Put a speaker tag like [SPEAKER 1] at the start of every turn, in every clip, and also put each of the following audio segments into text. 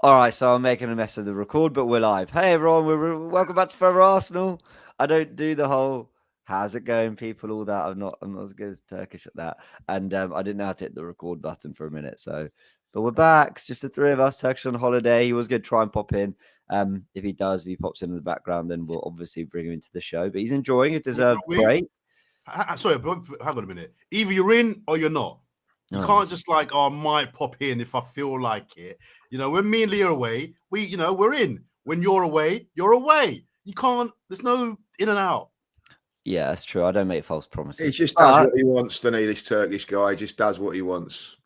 [SPEAKER 1] All right, so I'm making a mess of the record, but we're live. Hey everyone, welcome back to Fourever Arsenal. I don't do the whole "how's it going, people," all that. I'm not as good as Turkish at that, and I didn't know how to hit the record button for a minute. But we're back. It's just the three of us. Turkish on holiday. He was going to try and pop in. If he pops in the background, then we'll obviously bring him into the show. But he's enjoying it. Deserved break.
[SPEAKER 2] Sorry, hang on a minute. Either you're in or you're not. You can't just like, I might pop in if I feel like it. You know, when me and Lee are away, we're in. When you're away, you're away. You can't. There's no in and out.
[SPEAKER 1] Yeah, that's true. I don't make false promises.
[SPEAKER 3] He just does what he wants, doesn't he? This Turkish guy just does what he wants.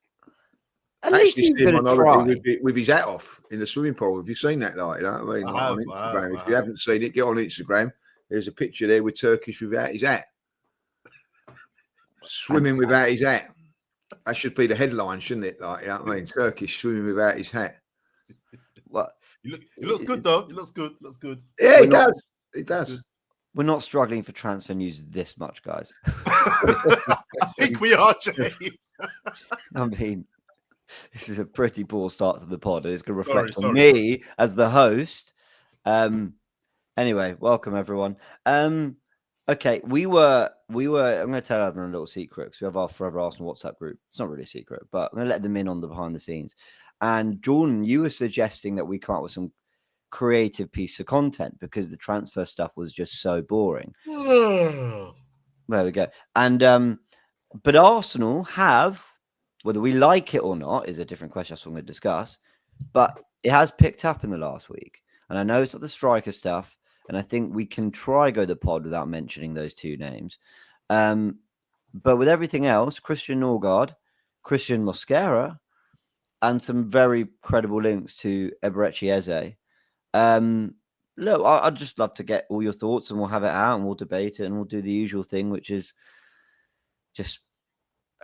[SPEAKER 1] At least he's going to try.
[SPEAKER 3] With his hat off in the swimming pool. Have you seen that? Like, you know what I mean? On Instagram. If you haven't seen it, get on Instagram. There's a picture there with Turkish without his hat. Swimming without his hat. That should be the headline, shouldn't it? Like, you know what I mean? Turkish swimming without his hat.
[SPEAKER 1] What?
[SPEAKER 2] He looks good, though. He looks good.
[SPEAKER 3] Yeah, he does. He does.
[SPEAKER 1] We're not struggling for transfer news this much, guys.
[SPEAKER 2] I think we are, James.
[SPEAKER 1] I mean, this is a pretty poor start to the pod, and it's going to reflect on me as the host. Anyway, welcome everyone. Okay, we were. I'm going to tell everyone a little secret because we have our Fourever Arsenal WhatsApp group. It's not really a secret, but I'm going to let them in on the behind the scenes. And Jordan, you were suggesting that we come up with some creative piece of content because the transfer stuff was just so boring. There we go. And but Arsenal have, whether we like it or not, is a different question. That's what I'm going to discuss. But it has picked up in the last week, and I know it's not the striker stuff. And I think we can try go the pod without mentioning those two names. But with everything else, Christian Norgaard, Christian Mosquera, and some very credible links to Eberechi Eze. Look, I'd just love to get all your thoughts and we'll have it out and we'll debate it and we'll do the usual thing, which is just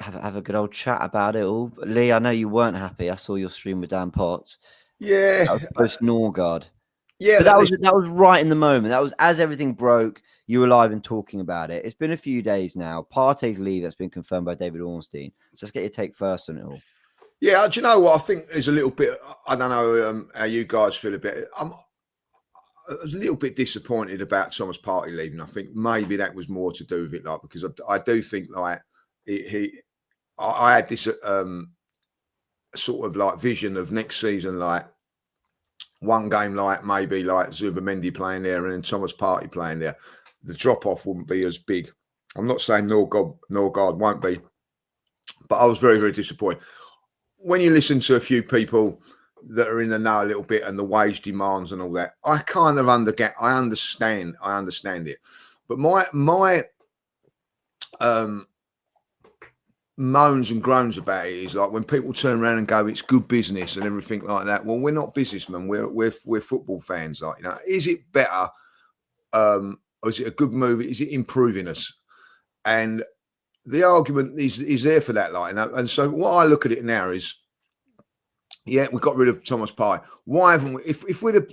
[SPEAKER 1] have a good old chat about it all. But Lee, I know you weren't happy. I saw your stream with Dan Potts.
[SPEAKER 3] Yeah.
[SPEAKER 1] That was post Norgaard.
[SPEAKER 3] Yeah,
[SPEAKER 1] but that was right in the moment. That was as everything broke. You were live and talking about it. It's been a few days now. Partey's leave that's been confirmed by David Ornstein. So let's get your take first on it all.
[SPEAKER 3] Yeah, do you know what? I think there's a little bit. I don't know how you guys feel about it. I was a little bit disappointed about Thomas Partey leaving. I think maybe that was more to do with it, like because I do think like I had this sort of like vision of next season, like. One game like maybe like Zubimendi playing there and then Thomas Partey playing there, the drop-off wouldn't be as big. I'm not saying Norgaard won't be, but I was very, very disappointed. When you listen to a few people that are in the know a little bit and the wage demands and all that, I kind of understand it. But my moans and groans about it is like when people turn around and go, it's good business and everything like that. Well, we're not businessmen. We're football fans. Like, you know, is it better? Or is it a good move? Is it improving us? And the argument is there for that, like, you know. And so what I look at it now is, yeah, we got rid of Thomas Partey. Why haven't we? If we'd have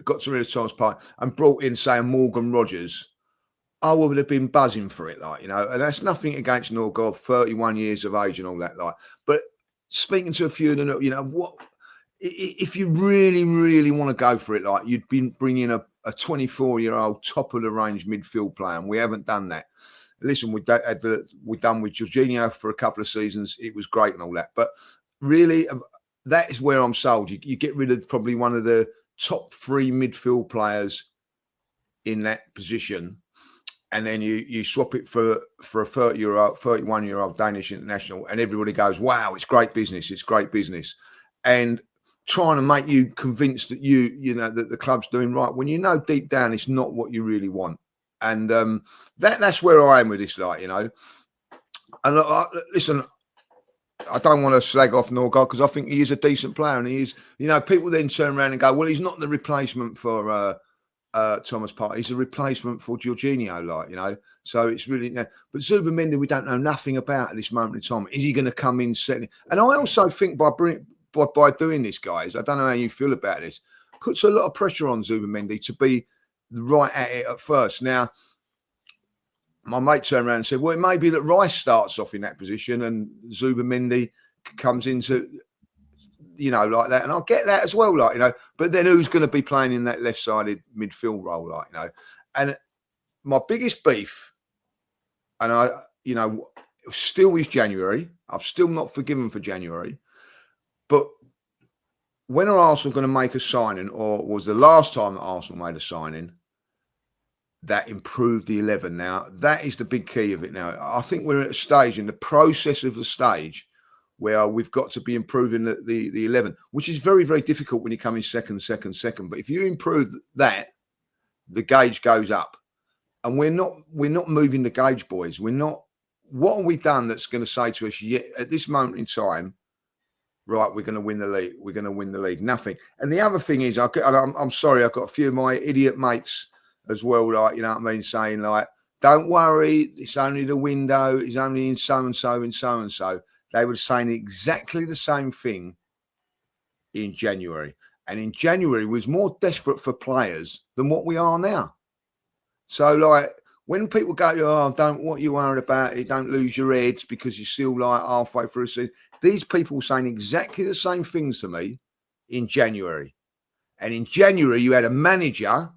[SPEAKER 3] got rid of Thomas Partey and brought in, say, Morgan Rogers, I would have been buzzing for it, like, you know, and that's nothing against Norgaard, 31 years of age and all that, like. But speaking to a few of them, you know, what if you really, really want to go for it, like, you'd been bringing a 24-year-old top of the range midfield player, and we haven't done that. Listen, we've done with Jorginho for a couple of seasons. It was great and all that, but really, that is where I'm sold. You get rid of probably one of the top three midfield players in that position. And then you swap it for a 31-year-old Danish international, and everybody goes, "Wow, it's great business! It's great business," and trying to make you convinced that you know that the club's doing right when you know deep down it's not what you really want. And that's where I am with this, like, you know. And listen, I don't want to slag off Norgaard because I think he is a decent player, and he is. You know, people then turn around and go, "Well, he's not the replacement for." Thomas Partey, he's a replacement for Jorginho, like, you know. So it's really, but Zubimendi, we don't know nothing about at this moment in time. Is he going to come in setting? And I also think by doing this, guys, I don't know how you feel about this, puts a lot of pressure on Zubimendi to be right at it at first. Now, my mate turned around and said, well, it may be that Rice starts off in that position and Zubimendi comes into, you know, like that. And I get that as well, like, you know, but then who's going to be playing in that left-sided midfield role, like, you know? And my biggest beef, and I, you know, still is January. I've still not forgiven for January. But when are Arsenal going to make a signing, or was the last time that Arsenal made a signing that improved the 11? Now, that is the big key of it now. I think we're at a stage in the process of the stage where we've got to be improving the 11, which is very, very difficult when you come in second. But if you improve that, the gauge goes up. And we're not moving the gauge, boys. We're not. What have we done that's going to say to us, yet at this moment in time, right, we're going to win the league. We're going to win the league. Nothing. And the other thing is, I'm sorry, I've got a few of my idiot mates as well, like, you know what I mean, saying like, don't worry, it's only the window, it's only in so-and-so and so-and-so. They were saying exactly the same thing in January. And in January, we was more desperate for players than what we are now. So, like, when people go, oh, don't, what you worried about it, don't lose your heads because you're still like halfway through a season. These people were saying exactly the same things to me in January. And in January, you had a manager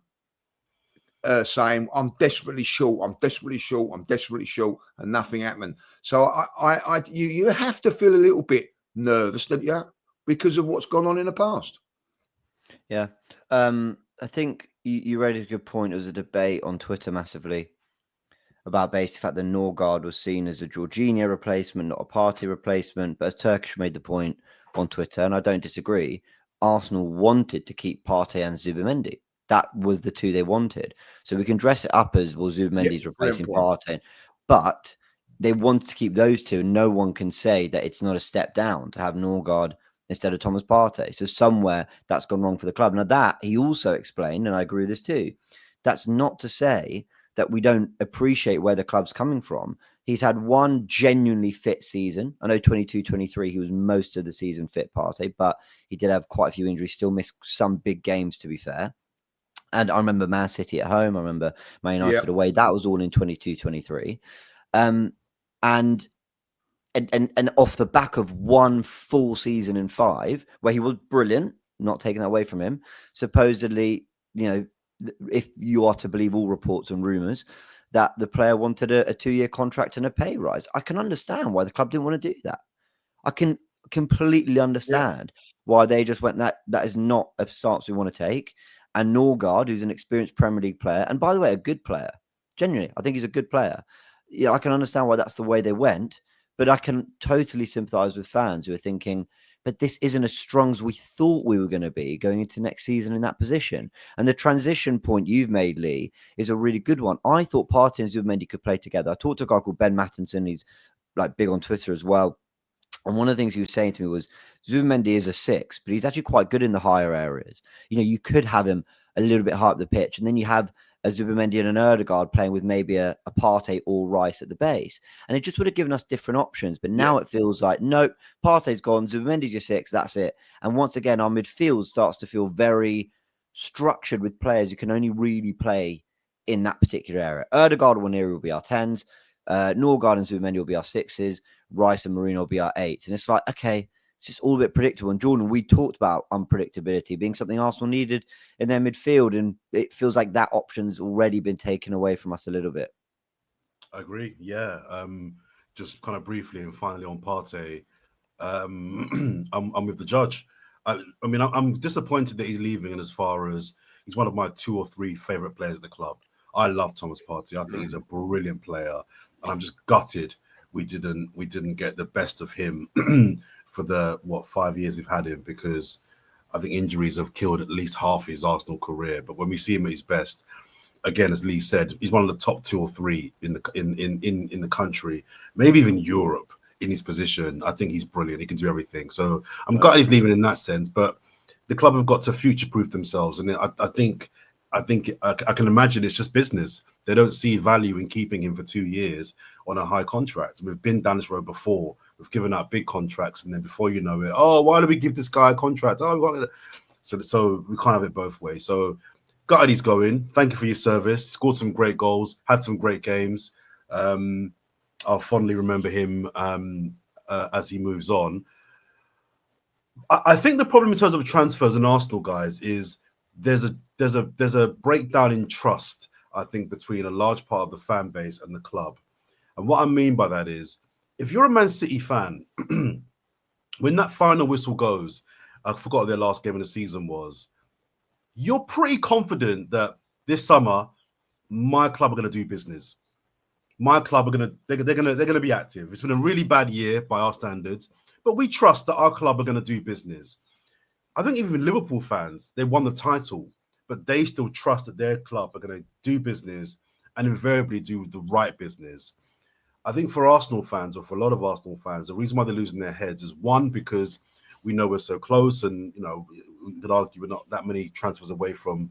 [SPEAKER 3] saying, I'm desperately short, and nothing happened. So you have to feel a little bit nervous, don't you? Because of what's gone on in the past.
[SPEAKER 1] Yeah. I think you raised a good point. There was a debate on Twitter massively about based the fact that Norgaard was seen as a Jorginho replacement, not a Partey replacement. But as Turkish made the point on Twitter, and I don't disagree, Arsenal wanted to keep Partey and Zubimendi. That was the two they wanted. So we can dress it up as, well, Zubimendi's replacing Partey. But they wanted to keep those two. No one can say that it's not a step down to have Norgaard instead of Thomas Partey. So somewhere that's gone wrong for the club. Now that he also explained, and I agree with this too, that's not to say that we don't appreciate where the club's coming from. He's had one genuinely fit season. I know 22-23, he was most of the season fit, Partey, but he did have quite a few injuries, still missed some big games, to be fair. And I remember Man City at home. I remember Man United away. That was all in 22-23. And off the back of one full season in 5, where he was brilliant, not taking that away from him, supposedly, you know, if you are to believe all reports and rumours, that the player wanted a 2-year contract and a pay rise. I can understand why the club didn't want to do that. I can completely understand why they just went, that is not a stance we want to take. And Norgaard, who's an experienced Premier League player, and by the way, a good player, genuinely, I think he's a good player. Yeah, I can understand why that's the way they went, but I can totally sympathise with fans who are thinking, but this isn't as strong as we thought we were going to be going into next season in that position. And the transition point you've made, Lee, is a really good one. I thought Partey and Zubimendi could play together. I talked to a guy called Ben Mattinson. He's like big on Twitter as well. And one of the things he was saying to me was, Zubimendi is a 6, but he's actually quite good in the higher areas. You know, you could have him a little bit high up the pitch, and then you have a Zubimendi and an Nørgaard playing with maybe a Partey or Rice at the base. And it just would have given us different options. But now it feels like, nope, Partey's gone, Zubimendi's your 6, that's it. And once again, our midfield starts to feel very structured with players who can only really play in that particular area. Nørgaard and Waneri will be our 10s. Norgaard and Zubimendi will be our 6s. Rice and Marino will be our 8s. And it's like, okay, it's just all a bit predictable. And Jordan, we talked about unpredictability being something Arsenal needed in their midfield, and it feels like that option's already been taken away from us a little bit.
[SPEAKER 2] I agree. Yeah. Just kind of briefly and finally on Partey, I'm with the judge. I mean, I'm disappointed that he's leaving, and as far as he's one of my 2 or 3 favorite players at the club. I love Thomas Partey. I think he's a brilliant player, and I'm just gutted we didn't get the best of him for the 5 years we've had him, because I think injuries have killed at least half his Arsenal career. But when we see him at his best, again, as Lee said, he's one of the top 2 or 3 in the country, maybe even Europe in his position. I think he's brilliant. He can do everything. So I'm glad he's leaving in that sense. But the club have got to future-proof themselves, and I think I can imagine it's just business. They don't see value in keeping him for 2 years on a high contract. We've been down this road before. We've given out big contracts, and then before you know it, oh, why do we give this guy a contract? Oh, we got it. So we can't have it both ways. So gutted he's going. Thank you for your service. Scored some great goals, had some great games. I'll fondly remember him as he moves on. I think the problem in terms of transfers and Arsenal, guys, is there's a breakdown in trust, I think, between a large part of the fan base and the club. And what I mean by that is, if you're a Man City fan, when that final whistle goes, I forgot what their last game of the season was, you're pretty confident that this summer my club are going to do business. My club are they're going to be active. It's been a really bad year by our standards, but we trust that our club are going to do business. I think even Liverpool fans, they won the title, but they still trust that their club are going to do business and invariably do the right business. I think for Arsenal fans, or for a lot of Arsenal fans, the reason why they're losing their heads is, one, because we know we're so close, and we could argue we're not that many transfers away from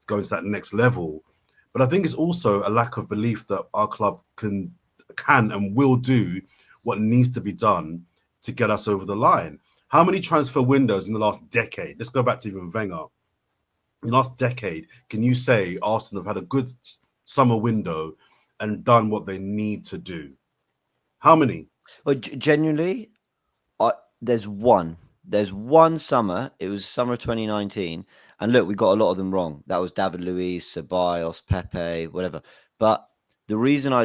[SPEAKER 2] going to that next level. But I think it's also a lack of belief that our club can and will do what needs to be done to get us over the line. How many transfer windows in the last decade? Let's go back to even Wenger. In the last decade, can you say Arsenal have had a good summer window and done what they need to do? How many?
[SPEAKER 1] Well, genuinely, there's one. There's one summer. It was summer of 2019. And look, we got a lot of them wrong. That was David Luiz, Ceballos, Pepe, whatever. But the reason I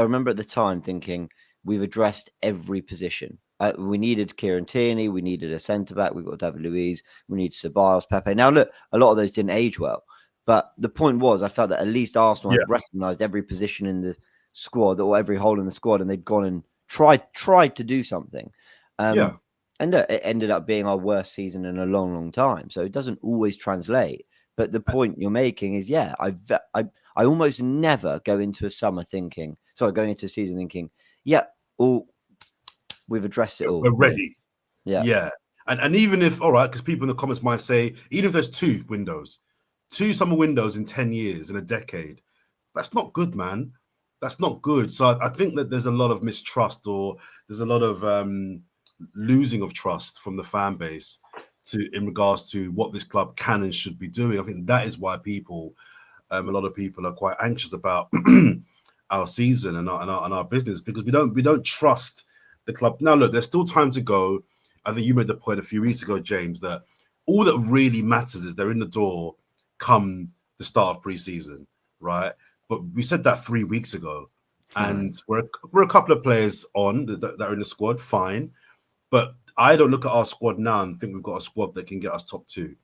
[SPEAKER 1] remember at the time thinking we've addressed every position. We needed Kieran Tierney. We needed a centre-back. We've got David Luiz. We need Ceballos, Pepe. Now, look, a lot of those didn't age well. But the point was, I felt that at least Arsenal had recognised every position in the squad, or every hole in the squad, and they'd gone and tried to do something. And look, it ended up being our worst season in a long, long time. So it doesn't always translate. But the point you're making is, I almost never go into a season thinking, we've addressed it all.
[SPEAKER 2] We're ready.
[SPEAKER 1] Yeah.
[SPEAKER 2] And even if, all right, because people in the comments might say, even if there's two summer windows in 10 years, in a decade, that's not good, man. That's not good. So I think that there's a lot of mistrust, or there's a lot of losing of trust from the fan base in regards to what this club can and should be doing. I think that is why a lot of people are quite anxious about our season and our business, because we don't trust the club. Now, look, there's still time to go. I think you made the point a few weeks ago, James, that all that really matters is they're in the door come the start of pre-season, right? But we said that 3 weeks ago, and we're a couple of players on that are in the squad, fine. But I don't look at our squad now and think we've got a squad that can get us top two.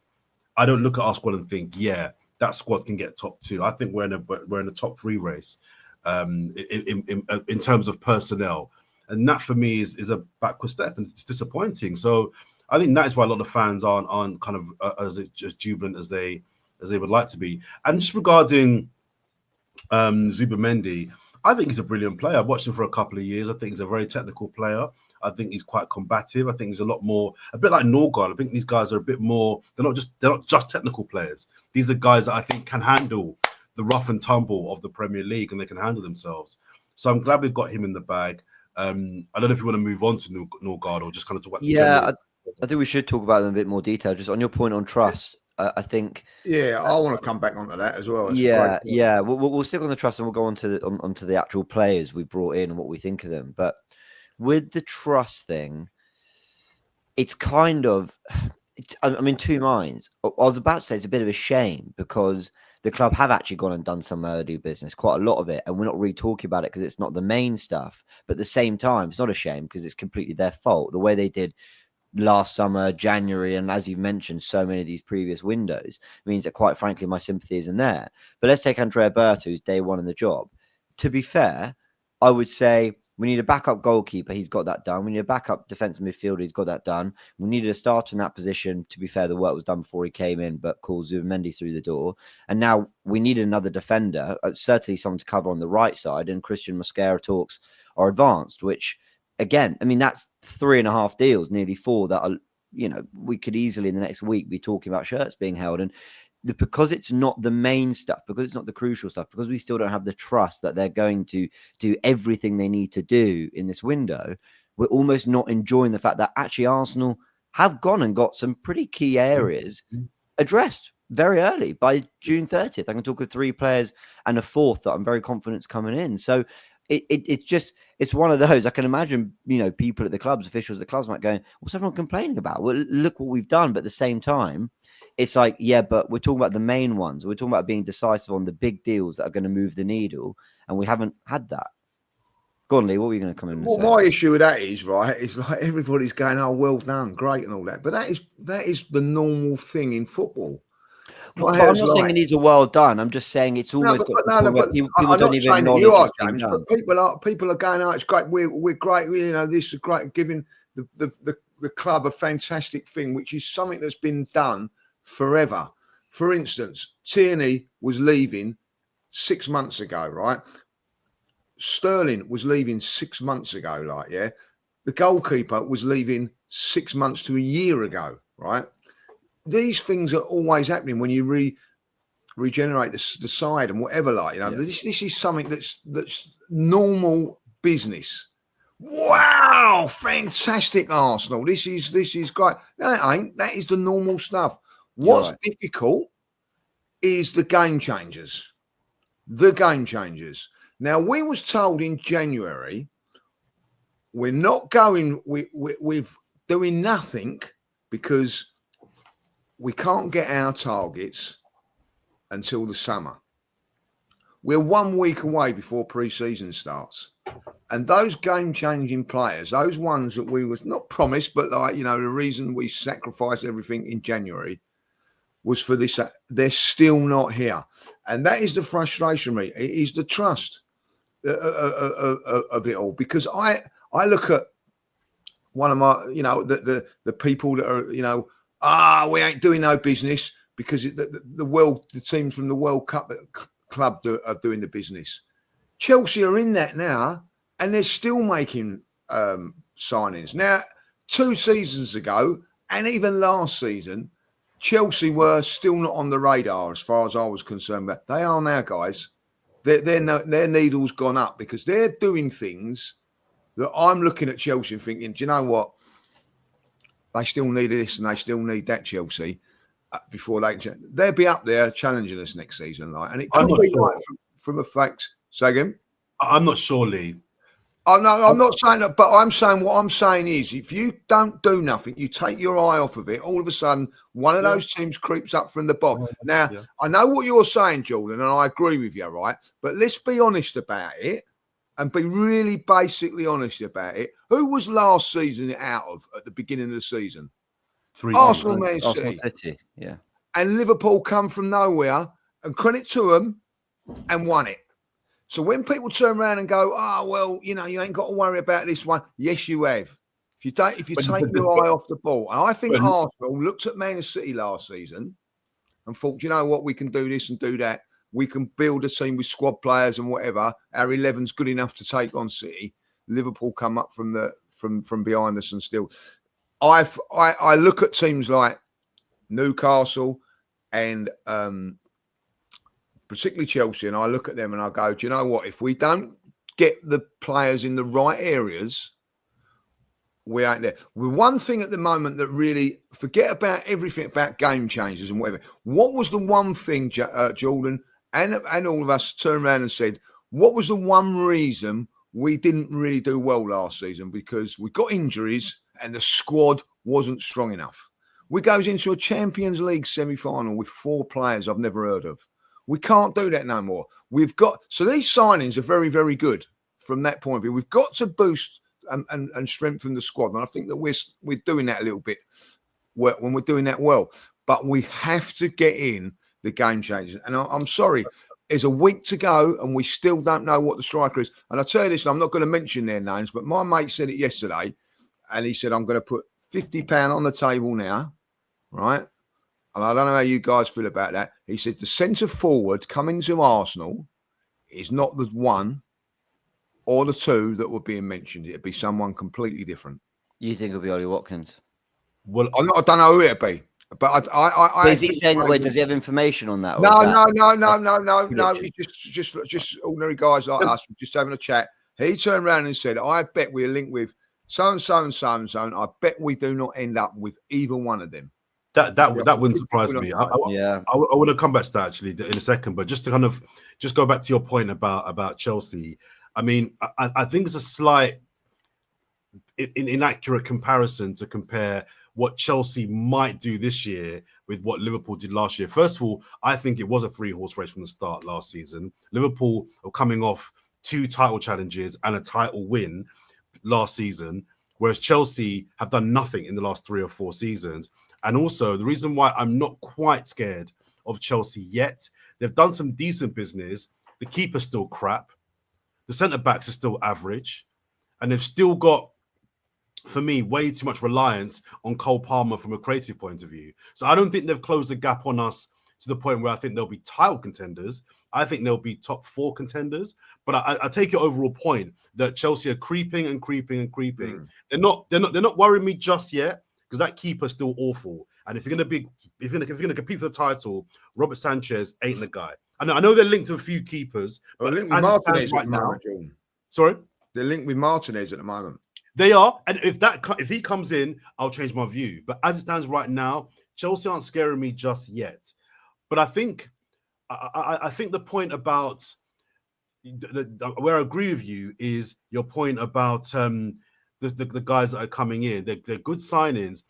[SPEAKER 2] I don't look at our squad and think, that squad can get top two. I think we're in a top three race in terms of personnel. And that for me is a backward step, and it's disappointing. So I think that is why a lot of fans aren't kind of as jubilant as they would like to be. And just regarding Zubimendi, I think he's a brilliant player. I've watched him for a couple of years. I think he's a very technical player. I think he's quite combative. I think he's a bit like Norgaard. I think these guys are a bit more. They're not just technical players. These are guys that I think can handle the rough and tumble of the Premier League, and they can handle themselves. So I'm glad we've got him in the bag. I don't know if you want to move on to Norgaard or just kind of talk about.
[SPEAKER 1] I think we should talk about them in a bit more detail. Just on your point on trust, I think.
[SPEAKER 3] Yeah, I want to come back onto that as well.
[SPEAKER 1] It's We'll stick on the trust, and we'll go onto the actual players we brought in and what we think of them. But with the trust thing, it's kind of, I'm in two minds. I was about to say it's a bit of a shame, because the club have actually gone and done some early business, quite a lot of it, and we're not really talking about it because it's not the main stuff. But at the same time, it's not a shame because it's completely their fault. The way they did last summer, January, and as you've mentioned, so many of these previous windows means that, quite frankly, my sympathy isn't there. But let's take Andrea Berto, who's day one in the job. To be fair, I would say we need a backup goalkeeper. He's got that done. We need a backup defensive midfielder. He's got that done. We needed a starter in that position. To be fair, the work was done before he came in, but calls Zubimendi through the door. And now we need another defender, certainly someone to cover on the right side. And Christian Mosquera talks are advanced, which, again, I mean, that's 3.5 deals, nearly 4 that are, we could easily in the next week be talking about shirts being held. And because it's not the main stuff, because it's not the crucial stuff, because we still don't have the trust that they're going to do everything they need to do in this window, we're almost not enjoying the fact that actually Arsenal have gone and got some pretty key areas addressed very early. By June 30th, I can talk of 3 players and a 4th that I'm very confident is coming in. So it's one of those. I can imagine, people at the clubs, officials at the clubs might go, what's everyone complaining about? Well, look what we've done. But at the same time, it's like, yeah, but we're talking about the main ones. We're talking about being decisive on the big deals that are going to move the needle. And we haven't had that. Go on, Lee, what were you going to come in and say?
[SPEAKER 3] My issue with that is, right, it's like everybody's going, oh, well done, great and all that. But that is the normal thing in football.
[SPEAKER 1] Well, I'm not saying it needs a well done. I'm just saying it's almost people don't even acknowledge
[SPEAKER 3] you are, James, but people are going, oh, it's great. We're great. This is great. Giving the club a fantastic thing, which is something that's been done forever. For instance, Tierney was leaving 6 months ago, right? Sterling was leaving 6 months ago, the goalkeeper was leaving 6 months to a year ago, right? These things are always happening when you regenerate the side and whatever, This is something that's normal business. Wow, fantastic, Arsenal. This is great. No, it ain't. That is the normal stuff. What's difficult is the game changers. The game changers. Now, we was told in January, we're not going, we're doing nothing because we can't get our targets until the summer. We're 1 week away before pre-season starts. And those game-changing players, those ones that we was not promised, but the reason we sacrificed everything in January was for this. They're still not here. And that is the frustration, mate. It is the trust of it all, because I look at one of my the people that are we ain't doing no business because the teams from the World Cup club are doing the business. Chelsea are in that now and they're still making signings. Now 2 seasons ago and even last season, Chelsea were still not on the radar as far as I was concerned, but they are now, guys. Their needle's gone up because they're doing things that I'm looking at Chelsea and thinking, do you know what? They still need this and they still need that, Chelsea, before they'll be up there challenging us next season. And it could be from a fact. Say again?
[SPEAKER 2] I'm not sure, Lee.
[SPEAKER 3] Oh, no, I'm not saying that, but I'm saying what I'm saying is if you don't do nothing, you take your eye off of it, all of a sudden, one of those teams creeps up from the bottom. Now, I know what you're saying, Jordan, and I agree with you, right? But let's be honest about it and be really basically honest about it. Who was last season out of at the beginning of the season? Arsenal, Man City.
[SPEAKER 1] Yeah.
[SPEAKER 3] And Liverpool come from nowhere, and credit to them, and won it. So when people turn around and go, oh, well, you ain't got to worry about this one. Yes, you have. If you take your eye off the ball. And I think Arsenal looked at Man City last season and thought, you know what, we can do this and do that. We can build a team with squad players and whatever. Our 11's good enough to take on City. Liverpool come up from behind us and still. I look at teams like Newcastle and particularly Chelsea, and I look at them and I go, do you know what? If we don't get the players in the right areas, we ain't there. With one thing at the moment that really, forget about everything about game changers and whatever. What was the one thing, Jordan, and all of us turned around and said, what was the one reason we didn't really do well last season? Because we got injuries and the squad wasn't strong enough. We goes into a Champions League semi-final with 4 players I've never heard of. We can't do that no more. So these signings are very, very good from that point of view. We've got to boost and strengthen the squad. And I think that we're doing that a little bit when we're doing that well. But we have to get in the game changers. And I'm sorry, there's a week to go and we still don't know what the striker is. And I tell you this, and I'm not going to mention their names, but my mate said it yesterday. And he said, I'm going to put £50 on the table now, right? And I don't know how you guys feel about that. He said the centre forward coming to Arsenal is not the one or the 2 that were being mentioned. It'd be someone completely different.
[SPEAKER 1] You think it'll be Ollie Watkins?
[SPEAKER 3] Well, I don't know who it'd be. But
[SPEAKER 1] is he saying? Wait, does he have information on that?
[SPEAKER 3] No. He's just ordinary guys like us, just having a chat. He turned around and said, "I bet we're linked with so and so and so and so. And I bet we do not end up with either one of them."
[SPEAKER 2] That wouldn't surprise me. I want to come back to that actually in a second, but just to kind of go back to your point about Chelsea, I mean, I think it's a slight inaccurate comparison to compare what Chelsea might do this year with what Liverpool did last year. First of all, I think it was a 3-horse race from the start last season. Liverpool are coming off 2 title challenges and a title win last season, whereas Chelsea have done nothing in the last 3 or 4 seasons. And also, the reason why I'm not quite scared of Chelsea yet, they've done some decent business. The keeper's still crap. The centre-backs are still average. And they've still got, for me, way too much reliance on Cole Palmer from a creative point of view. So I don't think they've closed the gap on us to the point where I think they'll be title contenders. I think they'll be top 4 contenders. But I take your overall point that Chelsea are creeping and creeping and creeping. They're not worrying me just yet, because that keeper's still awful. And if you're gonna compete for the title, Robert Sanchez ain't the guy. I know they're linked to a few keepers, but
[SPEAKER 3] linked with Martinez right now.
[SPEAKER 2] Sorry,
[SPEAKER 3] they're linked with Martinez at the moment.
[SPEAKER 2] They are, and if he comes in, I'll change my view. But as it stands right now, Chelsea aren't scaring me just yet. But I think the point about where I agree with you is your point about the guys that are coming in. They're good signings.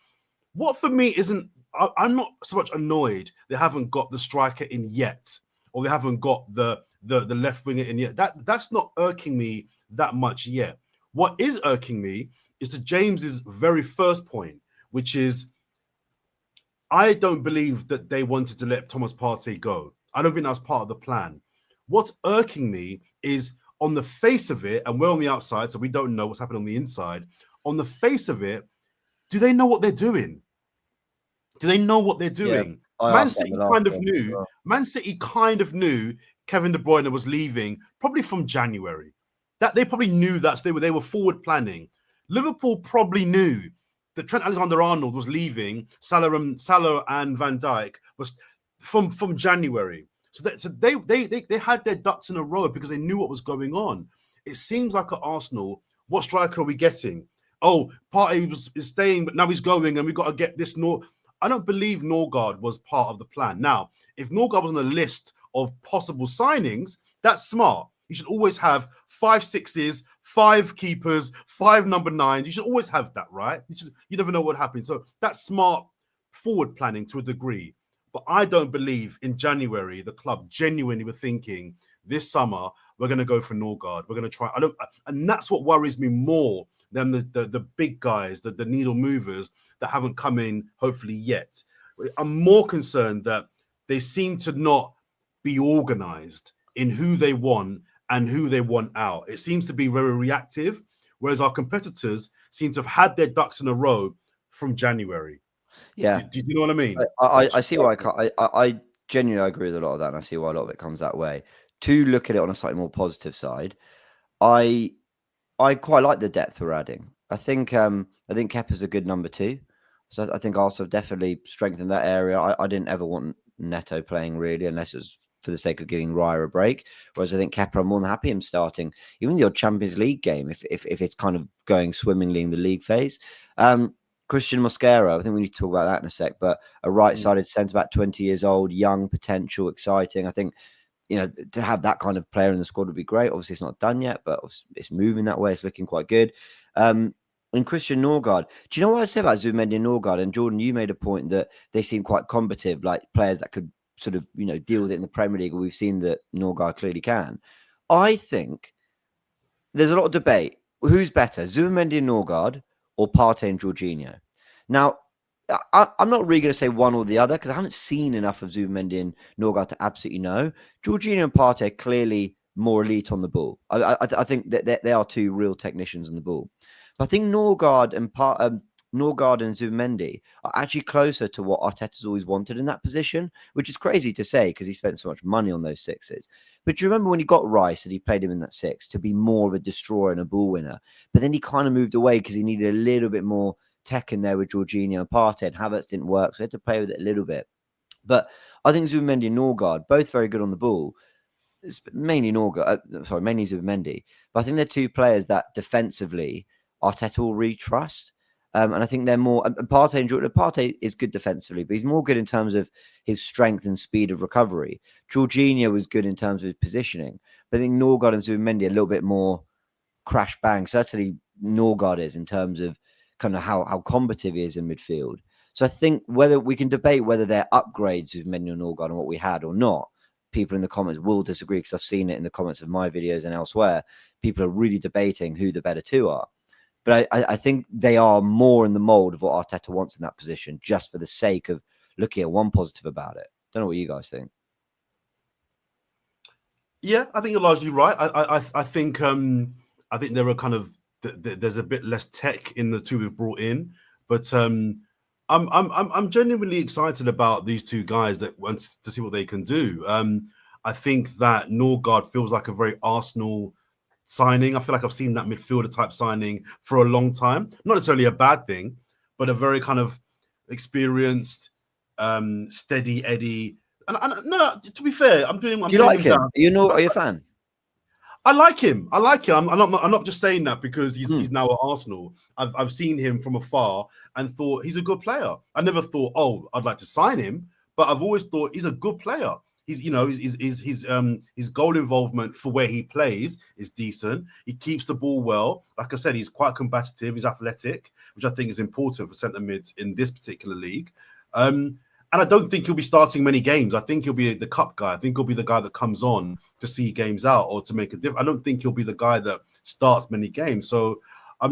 [SPEAKER 2] What for me isn't, I'm not so much annoyed they haven't got the striker in yet, or they haven't got the left winger in yet. That's not irking me that much yet. What is irking me is to James's very first point, which is I don't believe that they wanted to let Thomas Partey go. I don't think that was part of the plan. What's irking me is on the face of it, and we're on the outside, so we don't know what's happening on the inside. On the face of it, do they know what they're doing? Do they know what they're doing? Yeah, Man City kind of knew. Well. Man City kind of knew Kevin De Bruyne was leaving probably from January. That they probably knew that, so they were forward planning. Liverpool probably knew that Trent Alexander-Arnold was leaving. Salah and Van Dijk was from January. So they had their ducks in a row because they knew what was going on. It seems like at Arsenal, what striker are we getting? Oh, Partey is staying, but now he's going, and we got to get this. I don't believe Norgaard was part of the plan. Now, if Norgaard was on a list of possible signings, that's smart. You should always have 5 6s, 5 keepers, 5 number 9s. You should always have that, right? You never know what happens. So that's smart forward planning to a degree. But I don't believe in January the club genuinely were thinking this summer we're going to go for Norgaard. We're going to try. And that's what worries me more than the big guys, the needle movers that haven't come in hopefully yet. I'm more concerned that they seem to not be organized in who they want and who they want out. It seems to be very reactive, whereas our competitors seem to have had their ducks in a row from January.
[SPEAKER 1] Yeah.
[SPEAKER 2] Do you know what I mean?
[SPEAKER 1] I see why I genuinely agree with a lot of that, and I see why a lot of it comes that way. To look at it on a slightly more positive side, I quite like the depth we're adding. I think Kepa's a good number 2. So I think Arsenal definitely strengthened that area. I didn't ever want Neto playing really, unless it was for the sake of giving Raya a break. Whereas I think Kepa, I'm more than happy him starting even the odd Champions League game if it's kind of going swimmingly in the league phase. Christian Mosquera, I think we need to talk about that in a sec, but a right-sided centre-back, 20 years old, young, potential, exciting. I think, to have that kind of player in the squad would be great. Obviously, it's not done yet, but it's moving that way. It's looking quite good. And Christian Norgaard, do you know what I'd say about Zubimendi and Nørgaard? And Jordan, you made a point that they seem quite combative, like players that could sort of, deal with it in the Premier League. We've seen that Norgaard clearly can. I think there's a lot of debate. Who's better, Zubimendi and Nørgaard or Partey and Jorginho? Now, I'm not really going to say one or the other because I haven't seen enough of Zubimendi and Nørgaard to absolutely know. Jorginho and Partey are clearly more elite on the ball. I think that they are 2 real technicians on the ball. But I think Norgaard and Zubimendi are actually closer to what Arteta's always wanted in that position, which is crazy to say because he spent so much money on those 6s. But do you remember when he got Rice and he played him in that 6 to be more of a destroyer and a ball winner? But then he kind of moved away because he needed a little bit more tech in there with Jorginho and Partey, and Havertz didn't work, so he had to play with it a little bit. But I think Zubimendi and Norgaard, both very good on the ball. It's mainly Zubimendi. But I think they're 2 players that defensively Arteta will really trust. And I think they're more. And Partey and Jordan. Partey is good defensively, but he's more good in terms of his strength and speed of recovery. Jorginho was good in terms of his positioning, but I think Norgaard and Zubimendi a little bit more crash bang. Certainly, Norgaard is in terms of kind of how combative he is in midfield. So I think whether we can debate whether they're upgrades of Zubimendi and Norgaard and what we had or not. People in the comments will disagree because I've seen it in the comments of my videos and elsewhere. People are really debating who the better two are. But I think they are more in the mold of what Arteta wants in that position, just for the sake of looking at one positive about it. Don't know what you guys think.
[SPEAKER 2] Yeah, I think you're largely right. I think there are kind of there's a bit less tech in the two we've brought in, but I'm genuinely excited about these two guys that want to see what they can do. I think that Norgaard feels like a very Arsenal signing. I feel like I've seen that midfielder type signing for a long time. Not necessarily a bad thing, but a very kind of experienced, steady Eddie. And no, to be fair, Do
[SPEAKER 1] you like him? Are you a fan?
[SPEAKER 2] I like him. I'm not just saying that because he's now at Arsenal. I've seen him from afar and thought he's a good player. I never thought, oh, I'd like to sign him, but I've always thought he's a good player. He's, his goal involvement for where he plays is decent. He keeps the ball well. Like I said, he's quite combative. He's athletic, which I think is important for centre mids in this particular league. And I don't think he'll be starting many games. I think he'll be the cup guy. I think he'll be the guy that comes on to see games out or to make a difference. I don't think he'll be the guy that starts many games. So I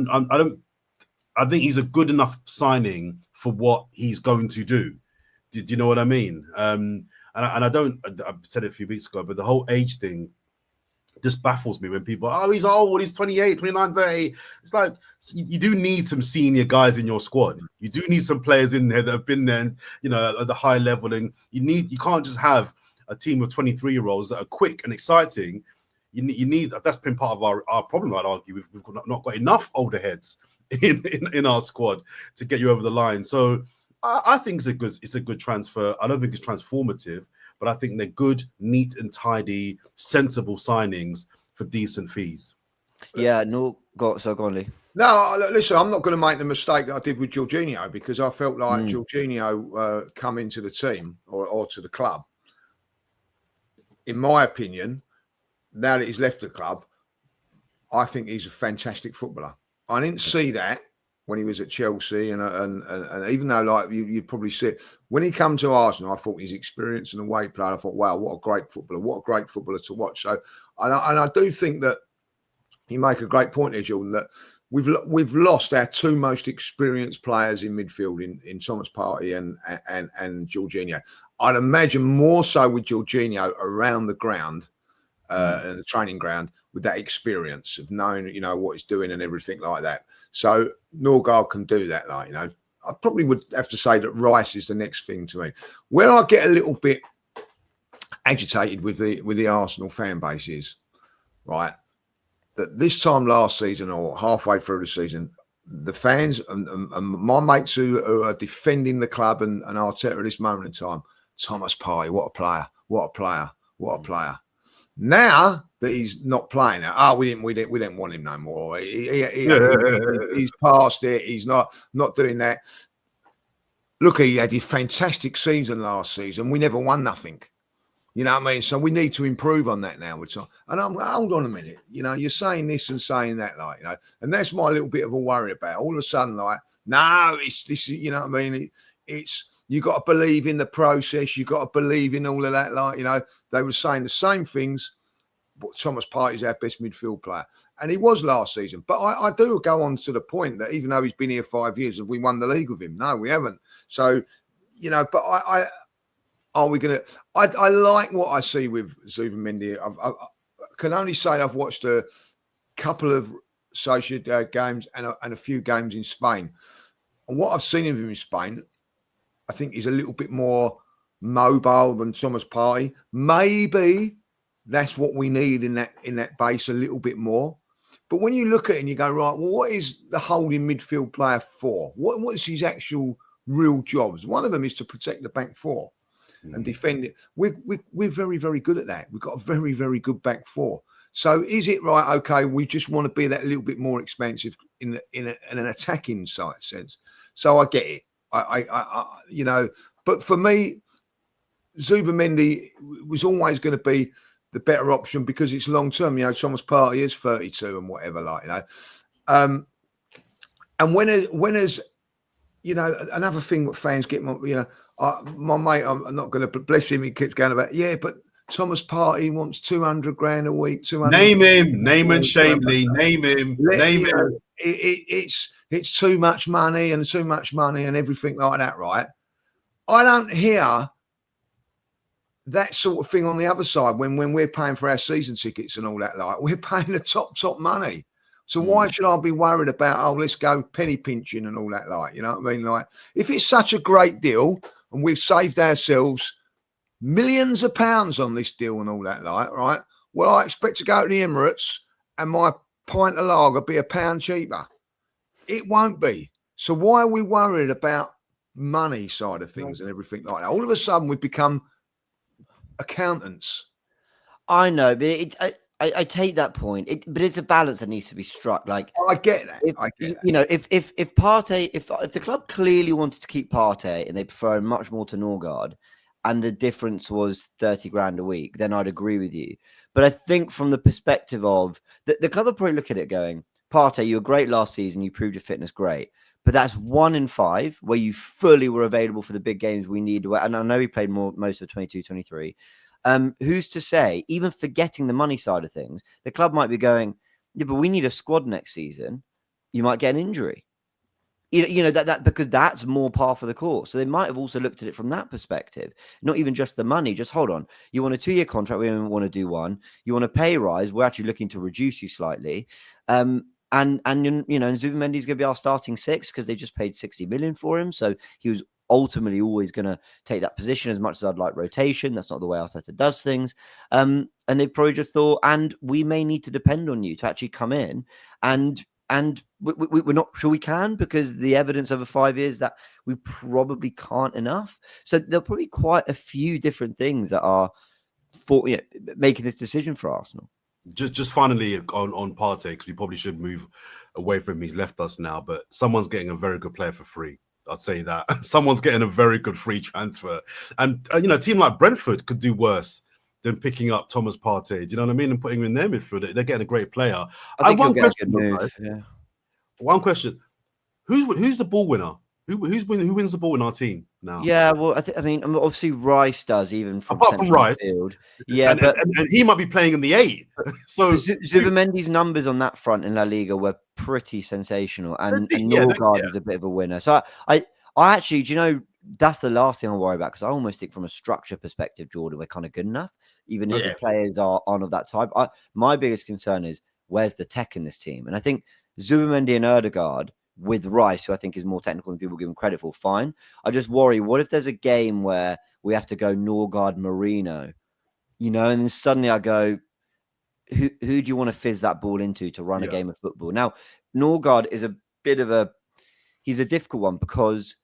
[SPEAKER 2] think he's a good enough signing for what he's going to do. Do you know what I mean? And I said it a few weeks ago, but the whole age thing just baffles me when people, he's old, he's 28, 29, 30. It's like, you do need some senior guys in your squad. You do need some players in there that have been there, at the high level. And you can't just have a team of 23-year-olds that are quick and exciting. You need, that's been part of our problem, I'd argue. We've not got enough older heads in our squad to get you over the line. So I think it's a good transfer. I don't think it's transformative, but I think they're good, neat and tidy, sensible signings for decent fees.
[SPEAKER 1] Yeah, go on, Lee.
[SPEAKER 3] No, listen, I'm not going to make the mistake that I did with Jorginho because I felt like Jorginho come into the team or to the club. In my opinion, now that he's left the club, I think he's a fantastic footballer. I didn't see that when he was at Chelsea, and even though like you'd probably see it when he come to Arsenal, I thought his experience and the way he played, I thought, wow, what a great footballer to watch. So, and I do think that you make a great point here, Jordan, that we've lost our two most experienced players in midfield in Thomas Partey and Jorginho. I'd imagine more so with Jorginho around the ground and the training ground, with that experience of knowing, what he's doing and everything like that. So Norgaard can do that, I probably would have to say that Rice is the next thing to me. Where I get a little bit agitated with the Arsenal fan base is, right, that this time last season or halfway through the season, the fans and my mates who are defending the club and Arteta at this moment in time, Thomas Partey, what a player. Now that he's not playing, we didn't want him no more. He's past it. He's not doing that. Look, he had his fantastic season last season. We never won nothing. You know what I mean? So we need to improve on that now. And hold on a minute. You're saying this and saying that, and that's my little bit of a worry about. All of a sudden, no, it's this. You know what I mean? It's. You got to believe in the process. You got to believe in all of that. They were saying the same things. But Thomas Partey is our best midfield player, and he was last season. But I do go on to the point that even though he's been here 5 years, have we won the league with him? No, we haven't. So, but are we going to? I like what I see with Zubimendi. I can only say I've watched a couple of Sociedad games and a few games in Spain, and what I've seen of him in Spain, I think he's a little bit more mobile than Thomas Partey. Maybe that's what we need in that base a little bit more. But when you look at it and you go, right, well, what is the holding midfield player for? What is his actual real jobs? One of them is to protect the back four and defend it. We're very, very good at that. We've got a very, very good back four. So is it right? Okay, we just want to be that little bit more expensive in an attacking side sense. So I get it. I you know, but for me, Zubimendi was always going to be the better option because it's long term. You know, Thomas Partey is 32 and whatever, like, you know. And when is, you know, another thing that fans get, you know, my mate, I'm not going to bless him. He keeps going about, yeah, but Thomas Partey wants 200 grand a week. 200.
[SPEAKER 2] Name him, name and shame, Lee. Name him, name him.
[SPEAKER 3] Know, it's too much money and everything like that, right? I don't hear that sort of thing on the other side when we're paying for our season tickets and all that. Like, we're paying the top money. So why should I be worried about, oh, let's go penny pinching and all that? Like, you know what I mean? Like, if it's such a great deal and we've saved ourselves millions of pounds on this deal and all that, like, right? Well, I expect to go to the Emirates and my pint of lager be £1 cheaper. It won't be. So why are we worried about money side of things and everything like that? All of a sudden we've become accountants.
[SPEAKER 1] I know, but I take that point. But it's a balance that needs to be struck. Like,
[SPEAKER 3] I get that.
[SPEAKER 1] You know, if Partey, if the club clearly wanted to keep Partey and they prefer him much more to Norgaard, and the difference was 30 grand a week, then I'd agree with you. But I think from the perspective of the club would probably look at it going, Partey, you were great last season. You proved your fitness great. But that's 1 in 5 where you fully were available for the big games we need. And I know he played most of 22-23. Who's to say, even forgetting the money side of things, the club might be going, yeah, but we need a squad next season. You might get an injury. You know, that because that's more par for the course. So they might have also looked at it from that perspective, not even just the money. Just hold on. You want a 2-year contract. We don't want to do one. You want a pay rise. We're actually looking to reduce you slightly. And you know, Zubimendi is going to be our starting 6 because they just paid 60 million for him. So he was ultimately always going to take that position. As much as I'd like rotation, that's not the way Arteta does things. And they probably just thought, and we may need to depend on you to actually come in, and we're not sure we can, because the evidence over 5 years that we probably can't enough. So there'll probably quite a few different things that are for, you know, making this decision for Arsenal.
[SPEAKER 2] Just finally on Partey, because we probably should move away from him. He's left us now, but someone's getting a very good player for free. I'd say that someone's getting a very good free transfer, and you know, a team like Brentford could do worse than picking up Thomas Partey. Do you know what I mean? And putting him in their midfield, they're getting a great player.
[SPEAKER 1] I think one question, move. Yeah.
[SPEAKER 2] One question: who's the ball winner? Who wins the ball in our team now?
[SPEAKER 1] Yeah, well, I mean, obviously Rice does, even from
[SPEAKER 2] apart from Rice.
[SPEAKER 1] Midfield. Yeah,
[SPEAKER 2] and he might be playing in the 8. So
[SPEAKER 1] Zubimendi's numbers on that front in La Liga were pretty sensational, and Norgaard is a bit of a winner. So I actually, do you know, that's the last thing I worry about, because I almost think from a structure perspective, Jordan, we're kind of good enough, even if the players aren't of that type. My biggest concern is where's the tech in this team, and I think Zubimendi and Nørgaard with Rice, who I think is more technical than people give him credit for, fine. I just worry, what if there's a game where we have to go Norgaard Marino, you know, and then suddenly I go, who do you want to fizz that ball into to run a game of football? Now, Norgaard is a bit of he's a difficult one, because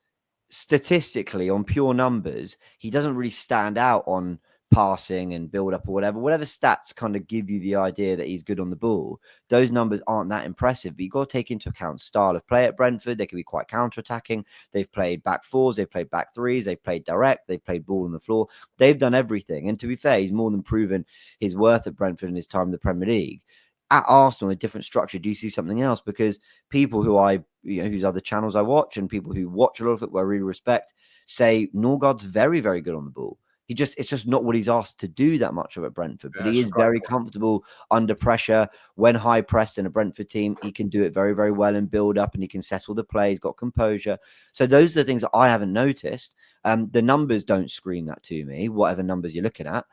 [SPEAKER 1] statistically, on pure numbers, he doesn't really stand out on passing and build up or whatever stats kind of give you the idea that he's good on the ball. Those numbers aren't that impressive, but you've got to take into account style of play at Brentford. They can be quite counter-attacking. They've played back 4s, they've played back 3s, they've played direct, they've played ball on the floor. They've done everything. And to be fair, he's more than proven his worth at Brentford in his time in the Premier League. At Arsenal, a different structure, do you see something else? Because people who whose other channels I watch, and people who watch a lot of it, who I really respect, say Norgaard's very, very good on the ball. It's just not what he's asked to do that much of at Brentford, but he is very comfortable under pressure. When high pressed in a Brentford team, he can do it very, very well and build up, and he can settle the play. He's got composure. So those are the things that I haven't noticed. The numbers don't scream that to me, whatever numbers you're looking at.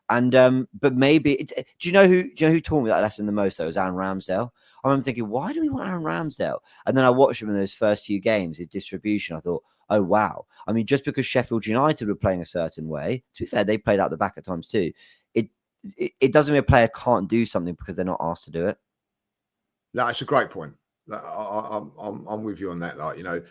[SPEAKER 1] And but maybe do you know who taught me that lesson the most, though? It was Aaron Ramsdale. I remember thinking, why do we want Aaron Ramsdale? And then I watched him in those first few games, his distribution. I thought, oh, wow. I mean, just because Sheffield United were playing a certain way, to be fair, they played out the back at times too. It doesn't mean a player can't do something because they're not asked to do it.
[SPEAKER 3] No, it's a great point. I'm with you on that. Like, you know,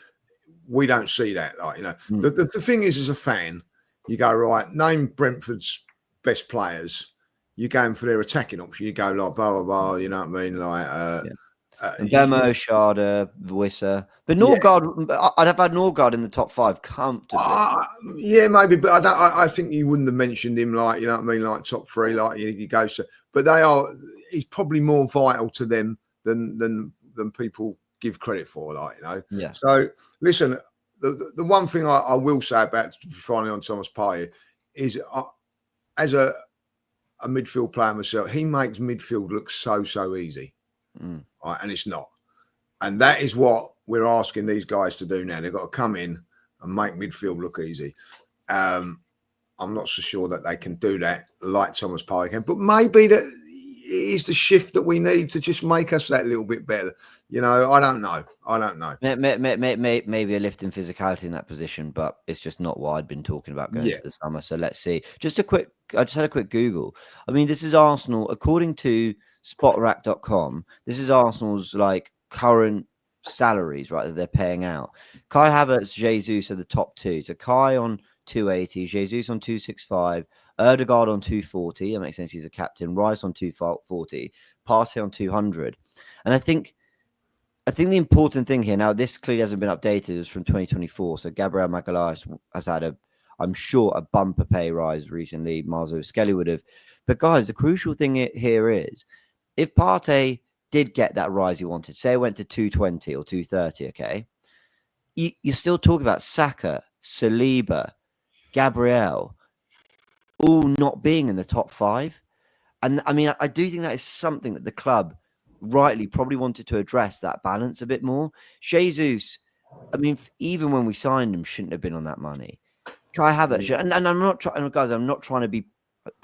[SPEAKER 3] we don't see that. Like, you know, the thing is, as a fan, you go, right, name Brentford's best players. you're going for their attacking option. You go like blah blah blah. You know what I mean? Like
[SPEAKER 1] Bemo, Schade, Wissa. But Norgaard, I'd have had Norgaard in the top 5 comfortably.
[SPEAKER 3] Yeah, maybe, but I think you wouldn't have mentioned him like, you know what I mean, like top 3, like you go to. But he's probably more vital to them than people give credit for, like, you know.
[SPEAKER 1] Yeah.
[SPEAKER 3] So listen, the one thing I will say about finally on Thomas Partey is, as a midfield player myself, he makes midfield look so easy. Right, and it's not. And that is what we're asking these guys to do now. They've got to come in and make midfield look easy. I'm not so sure that they can do that like Thomas Partey can, but maybe that is the shift that we need to just make us that little bit better. You know, I don't know.
[SPEAKER 1] Maybe a lift in physicality in that position, but it's just not what I'd been talking about going into the summer. So let's see. I just had a quick Google. I mean, this is Arsenal, according to Spotrack.com. This is Arsenal's like current salaries, right, that they're paying out. Kai Havertz, Jesus are the top 2. So Kai on 280, Jesus on 265, Erdegaard on 240. That makes sense. He's a captain. Rice on 240, Partey on 200. And I think the important thing here, now this clearly hasn't been updated, is from 2024. So Gabriel Magalhaes has had I'm sure, a bumper pay rise recently. Marzo Skelly would have. But guys, the crucial thing here is, if Partey did get that rise he wanted, say it went to 220 or 230, okay, you're still talking about Saka, Saliba, Gabriel, all not being in the top 5. And I mean, I do think that is something that the club rightly probably wanted to address, that balance a bit more. Jesus, I mean, even when we signed him, shouldn't have been on that money. Kai Havertz, and I'm not trying, guys, I'm not trying to be,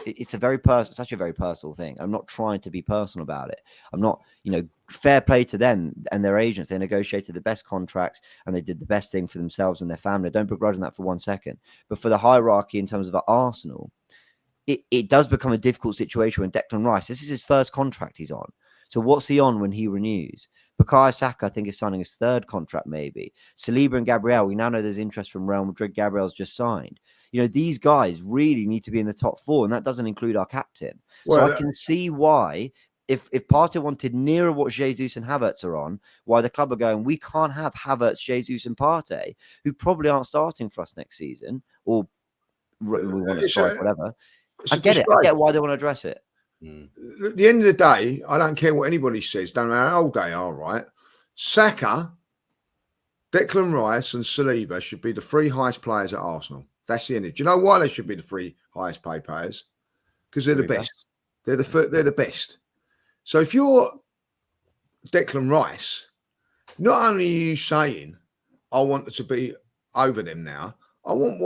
[SPEAKER 1] it's such a very personal thing. I'm not trying to be personal about it. I'm not, fair play to them and their agents. They negotiated the best contracts and they did the best thing for themselves and their family. Don't begrudge that for 1 second. But for the hierarchy in terms of Arsenal, it does become a difficult situation when Declan Rice, this is his first contract he's on. So what's he on when he renews? Bukayo Saka, I think, is signing his 3rd contract, maybe. Saliba and Gabriel, we now know there's interest from Real Madrid. Gabriel's just signed. These guys really need to be in the top 4, and that doesn't include our captain. Well, so I can see why, if Partey wanted nearer what Jesus and Havertz are on, why the club are going, we can't have Havertz, Jesus and Partey, who probably aren't starting for us next season, or we want to strike, whatever. I get it. I get why they want to address it.
[SPEAKER 3] At the end of the day, I don't care what anybody says, don't matter how old they are, right? Saka, Declan Rice and Saliba should be the 3 highest players at Arsenal. That's the end. Do you know why they should be the 3 highest paid players? Because they're the best. They're the best. So if you're Declan Rice, not only are you saying, I want to be over them now, I want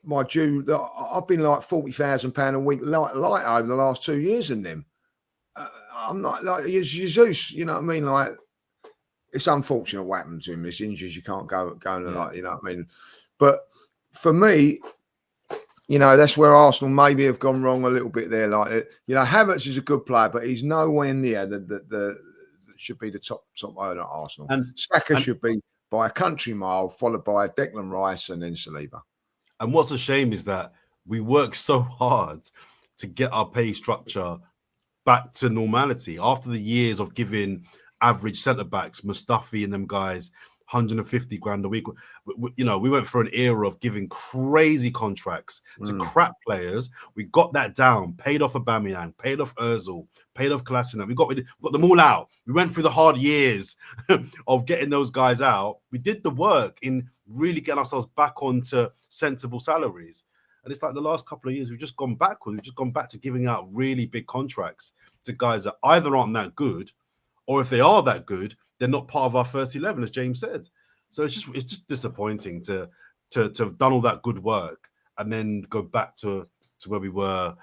[SPEAKER 3] my due. I've been like £40,000 a week light over the last 2 years in them. I'm not like Jesus, you know what I mean? Like, it's unfortunate what happened to him. This injuries, you can't go and like, you know what I mean? But for me, that's where Arsenal maybe have gone wrong a little bit there. Like, Havertz is a good player, but he's nowhere near the should be the top owner at Arsenal. And Saka should be by a country mile, followed by Declan Rice and then Saliba.
[SPEAKER 2] And what's a shame is that we work so hard to get our pay structure back to normality after the years of giving average centre-backs, Mustafi and them guys, 150 grand a week. We went for an era of giving crazy contracts to crap players. We got that down, paid off Aubameyang, paid off Ozil, paid off Kolasinac. We got them all out. We went through the hard years of getting those guys out. We did the work in really getting ourselves back onto sensible salaries. And it's like the last couple of years, we've just gone backwards. We've just gone back to giving out really big contracts to guys that either aren't that good, or if they are that good, they're not part of our first 11, as James said. So it's just disappointing to have done all that good work and then go back to where we were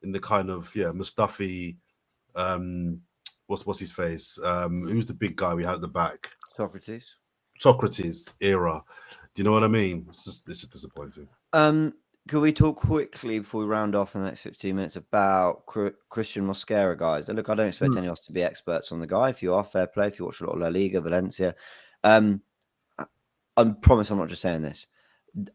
[SPEAKER 2] in the kind of Mustafi. What's his face? Who's the big guy we had at the back? Socrates era. Do you know what I mean? It's just disappointing.
[SPEAKER 1] Could we talk quickly before we round off in the next 15 minutes about Christian Mosquera, guys? And look, I don't expect any of us to be experts on the guy. If you are, fair play. If you watch a lot of La Liga, Valencia, I promise I'm not just saying this.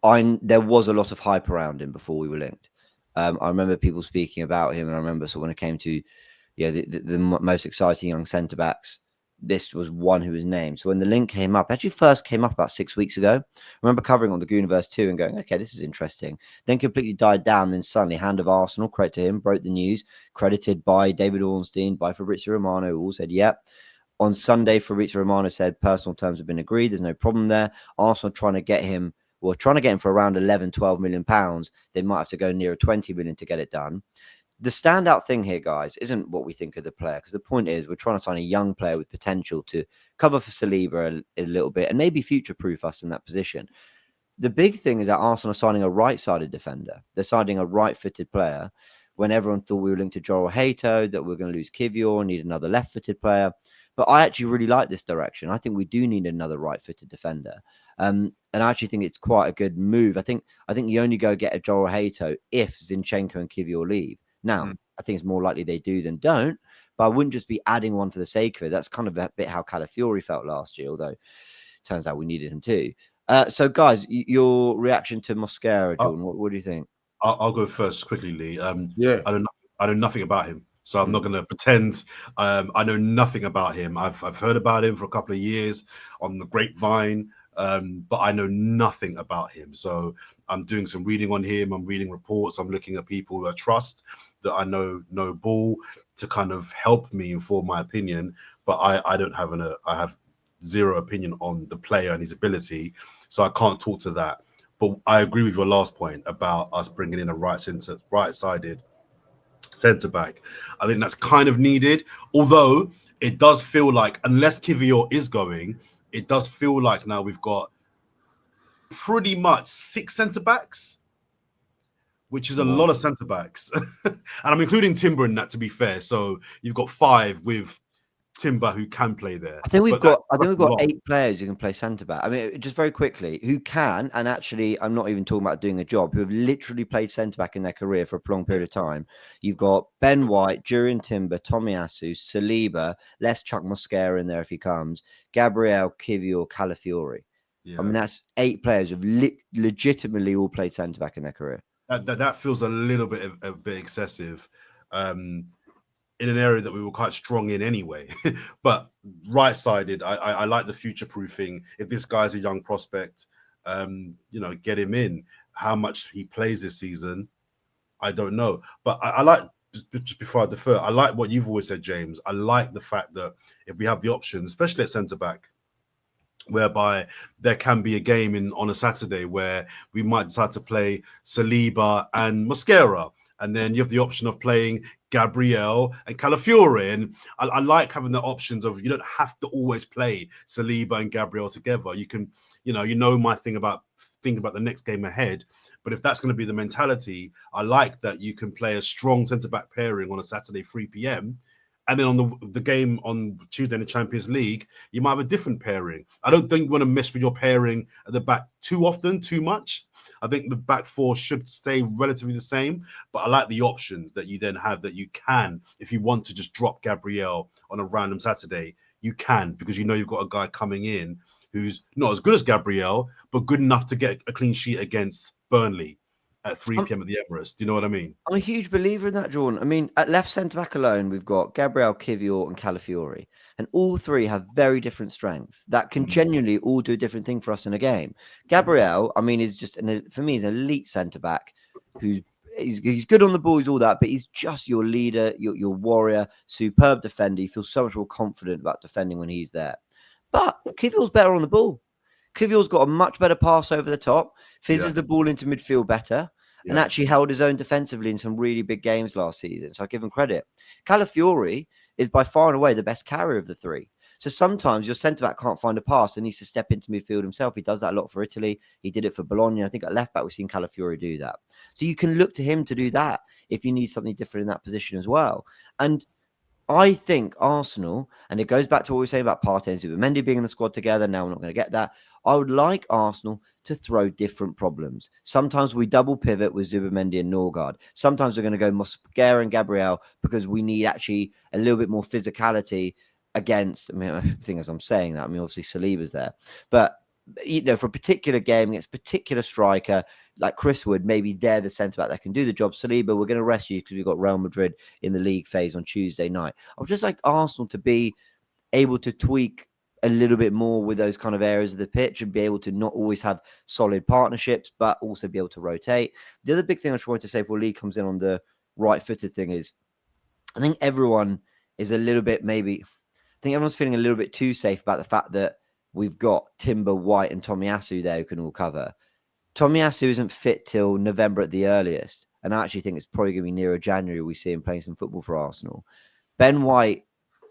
[SPEAKER 1] There was a lot of hype around him before we were linked. I remember people speaking about him, and I remember sort of when it came to the most exciting young centre backs, this was one who was named. So when the link came up, actually first came up about 6 weeks ago. I remember covering on the Gooniverse 2 and going, okay, this is interesting. Then completely died down. Then suddenly, Hand of Arsenal, credit to him, broke the news, credited by David Ornstein, by Fabrizio Romano, who all said, yep. On Sunday, Fabrizio Romano said personal terms have been agreed. There's no problem there. Arsenal trying to get him for around 11, 12 million pounds. They might have to go near 20 million to get it done. The standout thing here, guys, isn't what we think of the player, because the point is we're trying to sign a young player with potential to cover for Saliba a little bit and maybe future-proof us in that position. The big thing is that Arsenal are signing a right-sided defender. They're signing a right-footed player when everyone thought we were linked to Joel Hato, that we're going to lose Kivior, need another left-footed player. But I actually really like this direction. I think we do need another right-footed defender. And I actually think it's quite a good move. I think you only go get a Joel Hato if Zinchenko and Kivior leave. Now, I think it's more likely they do than don't, but I wouldn't just be adding one for the sake of it. That's kind of a bit how Calafiori felt last year, although it turns out we needed him too. So, guys, your reaction to Mosquera, Jordan, what do you think?
[SPEAKER 2] I'll go first quickly, Lee. I know nothing about him, so I'm not going to pretend I know nothing about him. I've heard about him for a couple of years on the grapevine, but I know nothing about him. So I'm doing some reading on him. I'm reading reports. I'm looking at people who I trust that I know ball to kind of help me inform my opinion. But I don't have I have zero opinion on the player and his ability, so I can't talk to that. But I agree with your last point about us bringing in a right-sided centre back. I think that's kind of needed, although it does feel like, unless Kivior is going, it does feel like now we've got pretty much 6 centre backs, which is a lot of centre backs. And I'm including Timber in that, to be fair. So you've got 5 with Timber who can play there.
[SPEAKER 1] I think we've got 8 players who can play centre back. I mean, just very quickly, who can, and actually, I'm not even talking about doing a job, who have literally played centre back in their career for a prolonged period of time. You've got Ben White, Jurian Timber, Tomiyasu, Saliba. Let's chuck Mosquera in there if he comes. Gabriel, Kivior, Calafiori. Yeah. I mean, that's 8 players who've legitimately all played centre back in their career.
[SPEAKER 2] That feels a little bit excessive. In an area that we were quite strong in anyway. But right-sided, I like the future-proofing. If this guy's a young prospect, get him in. How much he plays this season, I don't know. But I like, just before I defer, I like what you've always said, James. I like the fact that if we have the options, especially at centre-back, whereby there can be a game on a Saturday where we might decide to play Saliba and Mosquera, and then you have the option of playing Gabriel and Calafiori. And I like having the options of, you don't have to always play Saliba and Gabriel together. You can, my thing about thinking about the next game ahead. But if that's going to be the mentality, I like that you can play a strong centre-back pairing on a Saturday, 3 p.m. And then on the game on Tuesday in the Champions League, you might have a different pairing. I don't think you want to mess with your pairing at the back too often, too much. I think the back 4 should stay relatively the same, but I like the options that you then have, that you can, if you want to just drop Gabriel on a random Saturday, you can, because you've got a guy coming in who's not as good as Gabriel, but good enough to get a clean sheet against Burnley at 3 p.m. at the Emirates. Do you know what I mean?
[SPEAKER 1] I'm a huge believer in that, Jordan. I mean, at left centre-back alone, we've got Gabriel, Kivior and Calafiori. And all 3 have very different strengths that can genuinely all do a different thing for us in a game. Gabriel, I mean, is just, for me, he's an elite centre-back he's good on the ball, he's all that, but he's just your leader, your warrior, superb defender. You feel so much more confident about defending when he's there. But Kivior's better on the ball. Kivior's got a much better pass over the top, fizzes the ball into midfield better, and actually held his own defensively in some really big games last season. So I give him credit. Calafiori is by far and away the best carrier of the 3. So sometimes your centre-back can't find a pass and needs to step into midfield himself. He does that a lot for Italy. He did it for Bologna. I think at left-back we've seen Calafiori do that. So you can look to him to do that if you need something different in that position as well. And I think Arsenal, and it goes back to what we were saying about Partey and Zubimendi being in the squad together. Now we're not going to get that. I would like Arsenal to throw different problems. Sometimes we double pivot with Zubimendi and Norgaard. Sometimes we're going to go Mosquera and Gabriel because we need actually a little bit more physicality against, I mean, I think as I'm saying that, I mean, obviously Saliba's there, but for a particular game against a particular striker like Chris Wood, maybe they're the centre back that can do the job. Saliba, we're going to rest you because we've got Real Madrid in the league phase on Tuesday night. I would just like Arsenal to be able to tweak a little bit more with those kind of areas of the pitch and be able to not always have solid partnerships, but also be able to rotate. The other big thing I just wanted to say before Lee comes in on the right-footed thing is I think everyone is a little bit everyone's feeling a little bit too safe about the fact that we've got Timber, White and Tomiyasu there who can all cover. Tomiyasu isn't fit till November at the earliest. And I actually think it's probably going to be nearer January we see him playing some football for Arsenal. Ben White,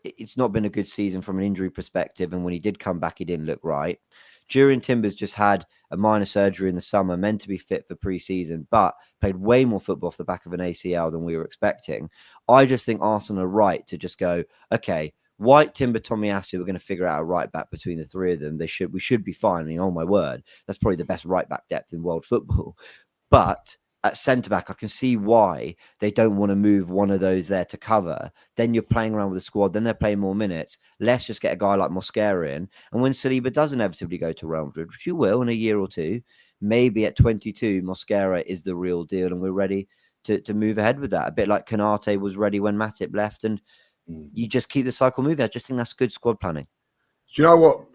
[SPEAKER 1] it's not been a good season from an injury perspective. And when he did come back, he didn't look right. Jurriën Timber's just had a minor surgery in the summer, meant to be fit for pre-season, but played way more football off the back of an ACL than we were expecting. I just think Arsenal are right to just go, okay, White, Timber, Tomiyasu, we're going to figure out a right back between the three of them. We should be fine. I mean, oh my word, that's probably the best right back depth in world football. But at centre back, I can see why they don't want to move one of those there to cover. Then you're playing around with the squad. Then they're playing more minutes. Let's just get a guy like Mosquera in. And when Saliba does inevitably go to Real Madrid, which you will in a year or two, maybe at 22, Mosquera is the real deal, and we're ready to move ahead with that. A bit like Canate was ready when Matip left, and you just keep the cycle moving. I just think that's good squad planning.
[SPEAKER 3] Do you know what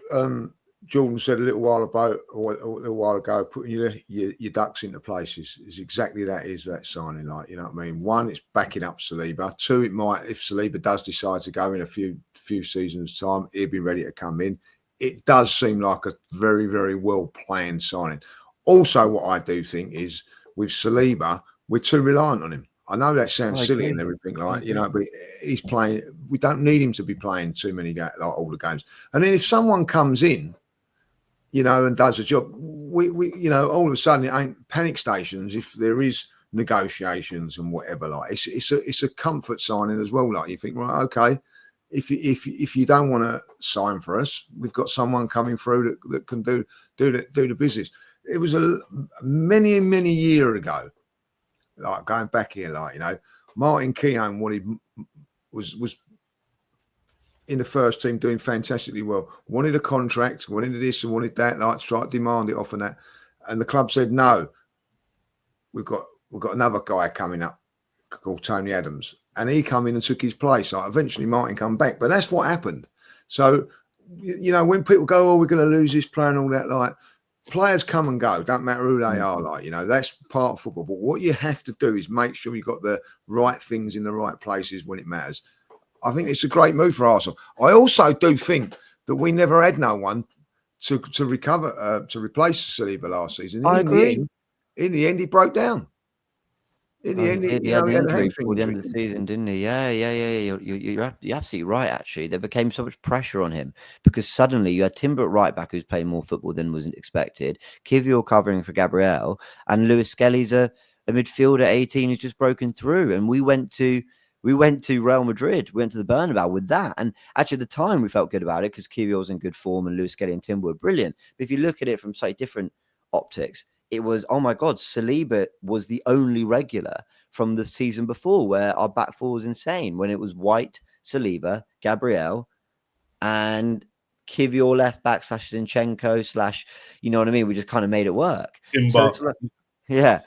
[SPEAKER 3] Jordan said a little while ago? Putting your ducks into places is exactly that signing. Like, you know what I mean? One, it's backing up Saliba. Two, it might, if Saliba does decide to go in a few seasons' time, he'll be ready to come in. It does seem like a very, very well planned signing. Also, what I do think is with Saliba, we're too reliant on him. I know that sounds silly and everything, like, you know, but he's playing. We don't need him to be playing too many like all the games. And then if someone comes in, you know, and does a job, we you know, all of a sudden it ain't panic stations if there is negotiations and whatever. Like, it's a comfort signing as well. Like, you think, right, okay, if you don't want to sign for us, we've got someone coming through that can do the business. It was many years ago. Like, going back here, like, you know, Martin Keown was in the first team doing fantastically well. Wanted a contract, wanted this and wanted that, like, try to demand it off and that. And the club said, no, we've got another guy coming up called Tony Adams. And he come in and took his place. Like, eventually Martin come back. But that's what happened. So, you know, when people go, oh, we're going to lose this player and all that, like, players come and go, don't matter who they are, like, you know, that's part of football. But what you have to do is make sure you've got the right things in the right places when it matters. I think it's a great move for Arsenal. I also do think that we never had no one to recover, to replace Saliba last season.
[SPEAKER 1] I agree.
[SPEAKER 3] In the end, he broke down. In the end,
[SPEAKER 1] he had an injury before the end of the season, didn't he? Yeah. You're absolutely right, actually. There became so much pressure on him because suddenly you had Timber at right back who's playing more football than was expected, Kivior covering for Gabriel, and Lewis Skelly's a midfielder at 18 who's just broken through. And we went to Real Madrid. We went to the Bernabeu with that. And actually at the time we felt good about it because Kivior was in good form and Lewis Skelly and Timber were brilliant. But if you look at it from slightly different optics, it was, oh my God, Saliba was the only regular from the season before where our back four was insane when it was White, Saliba, Gabriel, and Kivior left back / Zinchenko / you know what I mean? We just kind of made it work. So yeah.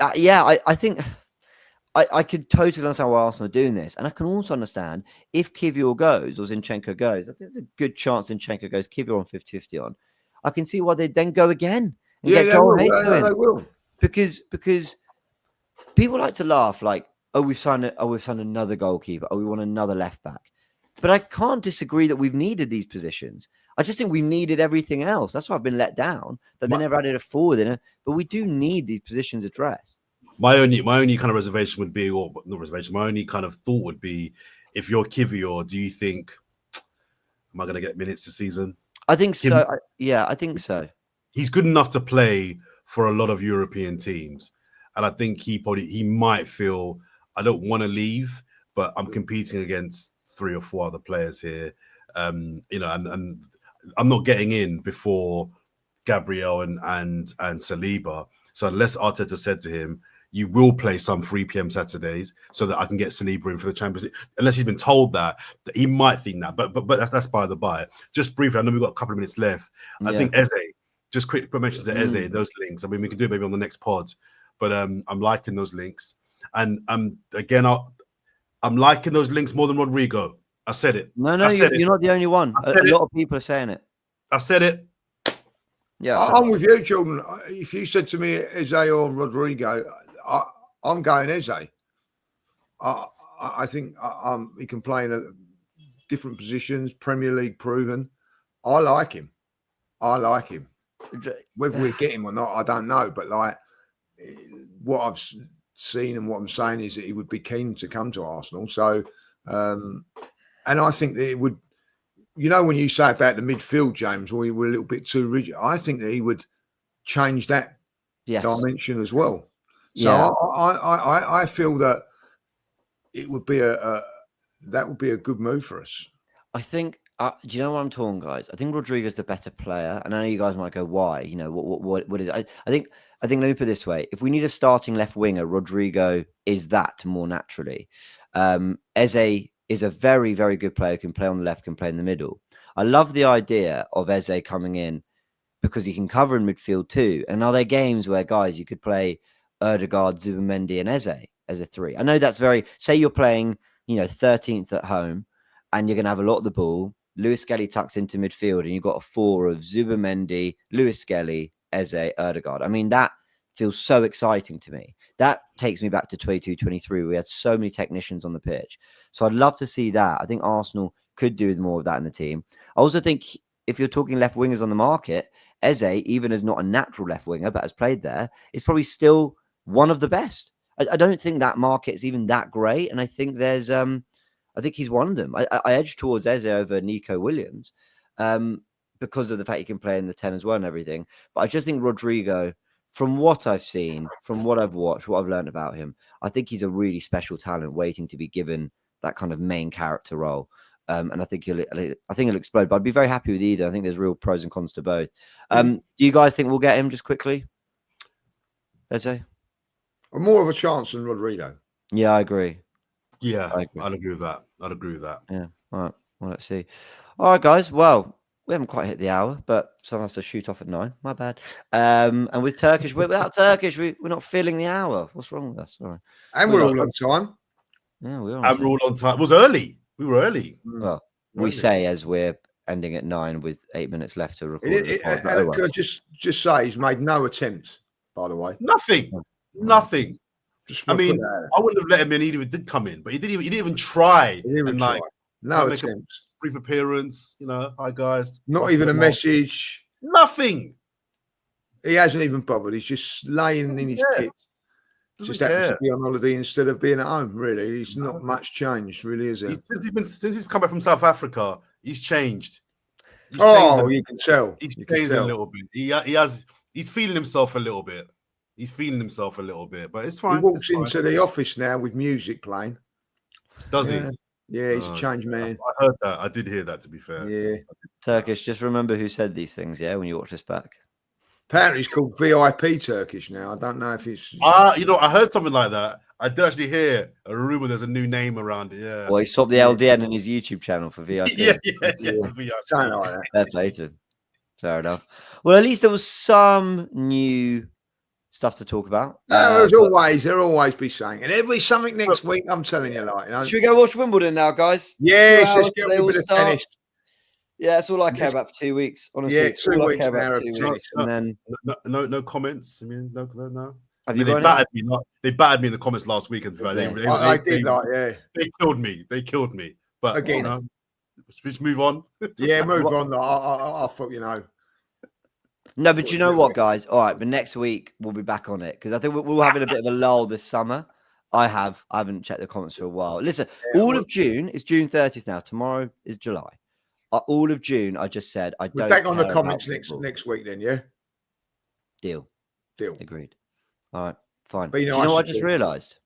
[SPEAKER 1] I think I could totally understand why Arsenal are doing this. And I can also understand if Kivior goes or Zinchenko goes, I think there's a good chance Zinchenko goes, Kivior on 50-50 on. I can see why they'd then go again and get Joel Hato in. They will. Because people like to laugh like, oh, we've signed another goalkeeper. Oh, we want another left back. But I can't disagree that we've needed these positions. I just think we needed everything else. That's why I've been let down that they never added a forward in it. But we do need these positions addressed.
[SPEAKER 2] My only kind of reservation would be, or not reservation, my only kind of thought would be, if you're Kivior, do you think, am I going to get minutes this season?
[SPEAKER 1] I think so. I think so.
[SPEAKER 2] He's good enough to play for a lot of European teams. And I think he might feel, I don't want to leave, but I'm competing against 3 or 4 other players here. You know, and I'm not getting in before Gabriel and Saliba. So unless Arteta said to him, you will play some 3 p.m. Saturdays so that I can get Saliba in for the Champions League. Unless he's been told that he might think that, but that's by the by. Just briefly, I know we've got a couple of minutes left. I think Eze, just quick mention to Eze, those links. I mean, we can do it maybe on the next pod, but I'm liking those links. And again, I'm liking those links more than Rodrigo. I said it.
[SPEAKER 1] No, you're not the only one. A lot of people are saying it.
[SPEAKER 2] I said it.
[SPEAKER 3] Yeah, I'm with you, Jordan. If you said to me Eze or Rodrigo, I'm going Eze. I think he can play in different positions, Premier League proven. I like him. Whether we get him or not, I don't know. But like what I've seen and what I'm saying is that he would be keen to come to Arsenal. So, and I think that it would. You know, when you say about the midfield, James, we were a little bit too rigid. I think that he would change that dimension as well. So I feel that it would be that would be a good move for us.
[SPEAKER 1] I think. Do you know what I'm talking, guys? I think Rodrigo's the better player, and I know you guys might go, "Why?" You know, what is it? I think. Let me put it this way: if we need a starting left winger, Rodrigo is that more naturally. Eze is a very, very good player who can play on the left, can play in the middle. I love the idea of Eze coming in because he can cover in midfield too. And are there games where, guys, you could play Nørgaard, Zubimendi and Eze as a 3? I know that's say you're playing, 13th at home and you're going to have a lot of the ball. Lewis Skelly tucks into midfield and you've got a 4 of Zubimendi, Lewis Skelly, Eze, Nørgaard. I mean, that feels so exciting to me. That takes me back to 22-23. We had so many technicians on the pitch. So I'd love to see that. I think Arsenal could do more of that in the team. I also think if you're talking left wingers on the market, Eze, even as not a natural left winger, but has played there, is probably still one of the best. I don't think that market is even that great. And I think there's, I think he's one of them. I edge towards Eze over Nico Williams because of the fact he can play in the 10 as well and everything. But I just think Rodrigo, from what I've seen, from what I've watched, what I've learned about him, I think he's a really special talent waiting to be given that kind of main character role. And I think he'll explode. But I'd be very happy with either. I think there's real pros and cons to both. Do you guys think we'll get him just quickly? Eze?
[SPEAKER 3] More of a chance than Rodrigo.
[SPEAKER 1] Yeah, I agree.
[SPEAKER 2] Yeah, I'd agree with that.
[SPEAKER 1] Yeah. All right. Well, let's see. All right, guys. Well, we haven't quite hit the hour, but someone has to shoot off at 9. My bad. And with Turkish, without Turkish, we're not filling the hour. What's wrong with us? Sorry.
[SPEAKER 3] And we're all on time.
[SPEAKER 1] Yeah, we're
[SPEAKER 2] all on time. It was early. We were early.
[SPEAKER 1] Well, we say as we're ending at 9 with 8 minutes left to record.
[SPEAKER 3] Can I just say he's made no attempt, by the way.
[SPEAKER 2] Nothing. I mean, I wouldn't have let him in even if he did come in, but he didn't even try.
[SPEAKER 3] No attempts.
[SPEAKER 2] Brief appearance, hi guys.
[SPEAKER 3] Not even a message.
[SPEAKER 2] Nothing.
[SPEAKER 3] He hasn't even bothered. He's just laying in his kit. Just happens to be on holiday instead of being at home. Really, he's not much changed. Really, is it?
[SPEAKER 2] Since he's come back from South Africa, he's changed.
[SPEAKER 3] You can tell.
[SPEAKER 2] He's changed a little bit. He's feeling himself a little bit. But it's fine.
[SPEAKER 3] He walks into the office now with music playing.
[SPEAKER 2] Does he?
[SPEAKER 3] Yeah, he's a changed man.
[SPEAKER 2] I heard that. I did hear that, to be fair.
[SPEAKER 3] Yeah.
[SPEAKER 1] Turkish, just remember who said these things, when you watch this back.
[SPEAKER 3] Apparently it's called VIP Turkish now. I don't know if it's...
[SPEAKER 2] I heard something like that. I did actually hear a rumor there's a new name around it, yeah.
[SPEAKER 1] Well, he swapped the LDN in his YouTube channel for VIP.
[SPEAKER 2] Yeah.
[SPEAKER 3] Something like that.
[SPEAKER 1] Fair play to him. Fair enough. Well, at least there was some new stuff to talk about.
[SPEAKER 3] There'll always be something. And every something next week, I'm telling you,
[SPEAKER 1] Should we go watch Wimbledon now, guys?
[SPEAKER 3] Yes, let's get a bit of tennis.
[SPEAKER 1] Yeah, that's all I care about for 2 weeks. Honestly,
[SPEAKER 3] yeah, 2
[SPEAKER 1] all
[SPEAKER 3] weeks.
[SPEAKER 1] I care about for 2 weeks. And then
[SPEAKER 2] no comments. I mean, no.
[SPEAKER 1] Have you
[SPEAKER 2] they battered me? They battered me in the comments last week, and they killed me. But again, let's move on.
[SPEAKER 3] Move on. I thought
[SPEAKER 1] No, but you know what, guys? All right, but next week we'll be back on it because I think we're having a bit of a lull this summer. I haven't checked the comments for a while. Listen, all of June is June 30th now. Tomorrow is July. All of June, I just said I don't.
[SPEAKER 3] We're back on the comments next week, then, yeah.
[SPEAKER 1] Deal. Agreed. All right, fine.
[SPEAKER 3] But
[SPEAKER 1] Do you know what I just realised?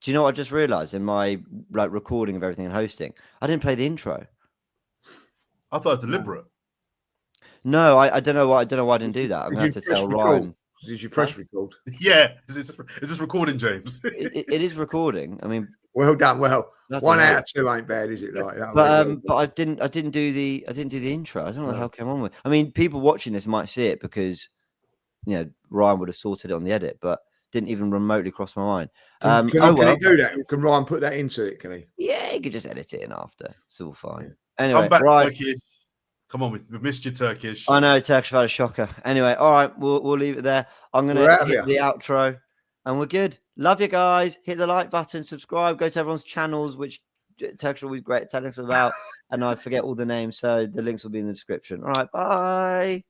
[SPEAKER 1] Do you know what I just realised in my recording of everything and hosting? I didn't play the intro.
[SPEAKER 2] I thought it was deliberate.
[SPEAKER 1] No, I don't know why. I don't know why I didn't do that. I'm going to have to tell Ryan.
[SPEAKER 3] Did you press record?
[SPEAKER 2] Yeah. Is this recording, James?
[SPEAKER 1] It is recording. I mean,
[SPEAKER 3] well done. Well, 1 out
[SPEAKER 1] hell.
[SPEAKER 3] of 2 ain't bad, is it? Like,
[SPEAKER 1] but I didn't do the intro. I don't know what the hell came on with. I mean, people watching this might see it because Ryan would have sorted it on the edit, but didn't even remotely cross my mind.
[SPEAKER 3] Can he do that? Can Ryan put that into it? Can he?
[SPEAKER 1] Yeah, he could just edit it in after. It's all fine.
[SPEAKER 2] Yeah.
[SPEAKER 1] Anyway,
[SPEAKER 2] come back,
[SPEAKER 1] right.
[SPEAKER 2] Turkish. Come on, we've missed you, Turkish.
[SPEAKER 1] I know Turkish had a shocker. Anyway, all right, we'll leave it there. I'm gonna hit the outro, and we're good. Love you guys. Hit the like button, subscribe, go to everyone's channels, which Turkish always great at telling us about, and I forget all the names, so the links will be in the description. All right, bye.